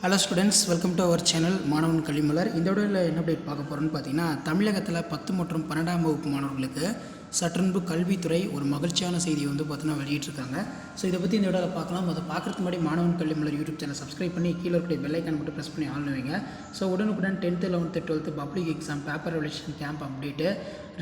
Hello students, welcome to our channel மாணவன் கல்விமலர். இந்த வீடியோவில் என்ன அப்டேட் பார்க்க போகிறோன்னு பார்த்தீங்கன்னா, தமிழகத்தில் 10 மற்றும் 12ஆம் வகுப்பு மாணவர்களுக்கு சற்றுன்பு கல்வித்துறை ஒரு மகிழ்ச்சியான செய்தியை பார்த்தீங்கன்னா வெளியிட்டிருக்காங்க. ஸோ இதை பற்றி இந்த வீடியோவில் பார்க்கலாம். அதை பார்க்குறதுக்கு முன்னாடி மாணவன் கல்விமலர் யூடியூப் சேனல் சப்ஸ்கிரைப் பண்ணி கீழே இருக்கிற பெல் ஐக்கான் மட்டும் ப்ரெஸ் பண்ணி ஆன் வைங்க. ஸோ உடனுக்குடன் 10th 11th 12th public exam paper relation camp update,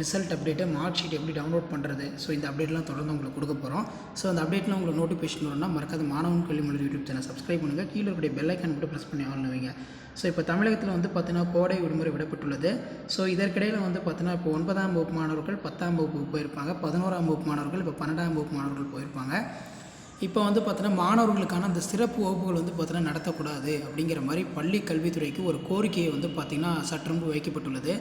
result update, mark sheet எப்படி டவுன்லோட் பண்ணுறது, ஸோ இந்த அப்டேட்லாம் தொடர்ந்து உங்களுக்கு கொடுக்க போகிறோம். ஸோ அந்த அப்டேட்லாம் உங்களுக்கு நோட்டிஃபிகேஷன் வரும்னா மறக்காத மாணவன் கல்விமலர் யூடியூப் சேனல் சப்ஸ்கிரைப் பண்ணுங்கள். கீழே இருக்கிற பெல் ஐக்கான் மட்டும் ப்ரெஸ் பண்ணி ஆன் வைங்க. ஸோ இப்போ தமிழகத்தில் பார்த்தீங்கன்னா கோடை விடுமுறை விடப்பட்டுள்ளது. ஸோ இதற்கிடையில் பார்த்தீங்கன்னா இப்போ 9ஆம் வகுப்பு மாணவர்கள் 10ஆம் வகுப்புக்கு போயிருப்பாங்க, 11ஆம் வகுப்பு மாணவர்கள் இப்போ 12ஆம் வகுப்பு மாணவர்கள் போயிருப்பாங்க. இப்போ பார்த்தீங்கன்னா மாணவர்களுக்கான அந்த சிறப்பு வகுப்புகள் பார்த்தீங்கன்னா நடத்தக்கூடாது அப்படிங்கிற மாதிரி பள்ளி கல்வித்துறைக்கு ஒரு கோரிக்கையை பார்த்தீங்கன்னா சற்றுமுன்பு வைக்கப்பட்டுள்ளது.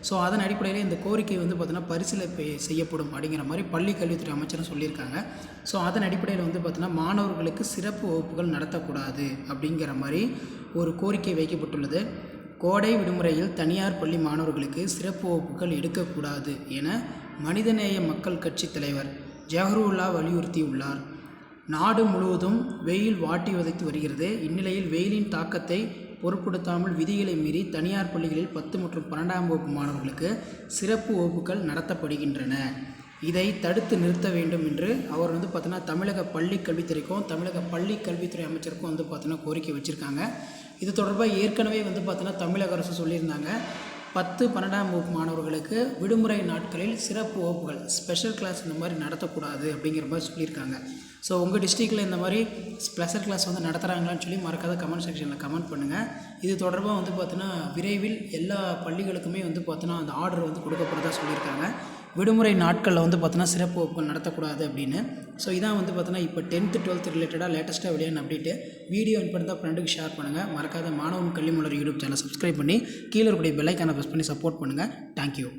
ஸோ அதன் அடிப்படையில் இந்த கோரிக்கை பார்த்தீங்கன்னா பரிசீலனை செய்யப்படும் அப்படிங்கிற மாதிரி பள்ளி கல்வித்துறை அமைச்சரும் சொல்லியிருக்காங்க. ஸோ அதன் அடிப்படையில் பார்த்தீங்கன்னா மாணவர்களுக்கு சிறப்பு வகுப்புகள் நடத்தக்கூடாது அப்படிங்கிற மாதிரி ஒரு கோரிக்கை வைக்கப்பட்டுள்ளது. கோடை விடுமுறையில் தனியார் பள்ளி மாணவர்களுக்கு சிறப்பு வகுப்புகள் எடுக்கக்கூடாது என மனிதநேய மக்கள் கட்சி தலைவர் ஜஹருல்லா வலியுறுத்தியுள்ளார். நாடு முழுவதும் வெயில் வாட்டி வதைத்து வருகிறது. இந்நிலையில் வெயிலின் தாக்கத்தை பொருட்படுத்தாமல் விதிகளை மீறி தனியார் பள்ளிகளில் 10 மற்றும் 12ஆம் வகுப்பு மாணவர்களுக்கு சிறப்பு வகுப்புகள் நடத்தப்படுகின்றன. இதை தடுத்து நிறுத்த வேண்டும் என்று அவர் பார்த்தீங்கன்னா தமிழக பள்ளி கல்வித்துறைக்கும் தமிழக பள்ளி கல்வித்துறை அமைச்சருக்கும் பார்த்தீங்கன்னா கோரிக்கை வச்சுருக்காங்க. இது தொடர்பாக ஏற்கனவே பார்த்தீங்கன்னா தமிழக அரசு சொல்லியிருந்தாங்க, 10 12ஆம் வகுப்பு மாணவர்களுக்கு விடுமுறை நாட்களில் சிறப்பு வகுப்புகள் ஸ்பெஷல் கிளாஸ் இந்த மாதிரி நடத்தக்கூடாது அப்படிங்கிற மாதிரி சொல்லியிருக்காங்க. ஸோ உங்கள் டிஸ்ட்ரிக்டில் இந்த மாதிரி ஸ்பெஷல் கிளாஸ் நடத்துகிறாங்களான்னு சொல்லி மறக்காத கமெண்ட் செக்ஷனில் கமெண்ட் பண்ணுங்கள். இது தொடர்பாக பார்த்தீங்கன்னா விரைவில் எல்லா பள்ளிகளுக்குமே பார்த்தீங்கன்னா அந்த ஆர்டர் கொடுக்கப்படுறதா சொல்லியிருக்காங்க. விடுமுறை நாட்களில் பார்த்தீங்கன்னா சிறப்பு வகுப்புகள் நடத்தக்கூடாது அப்படின்னு. ஸோ இதான் பார்த்தீங்கன்னா இப்போ 10th 12th ரிலேட்டடாக லேட்டஸ்ட்டாக வெளியான அப்டேட்டு. வீடியோ இன்பார்ட்டாக ஃப்ரெண்டுக்கு ஷேர் பண்ணுங்கள். மறக்காத மாணவன் கல்விமலர் யூடியூப் சேனல் சப்ஸ்கிரைப் பண்ணி கீழே இருக்கக்கூடிய பெல் ஐக்கானை ப்ரெஸ் பண்ணி சப்போர்ட் பண்ணுங்கள். தேங்க்யூ.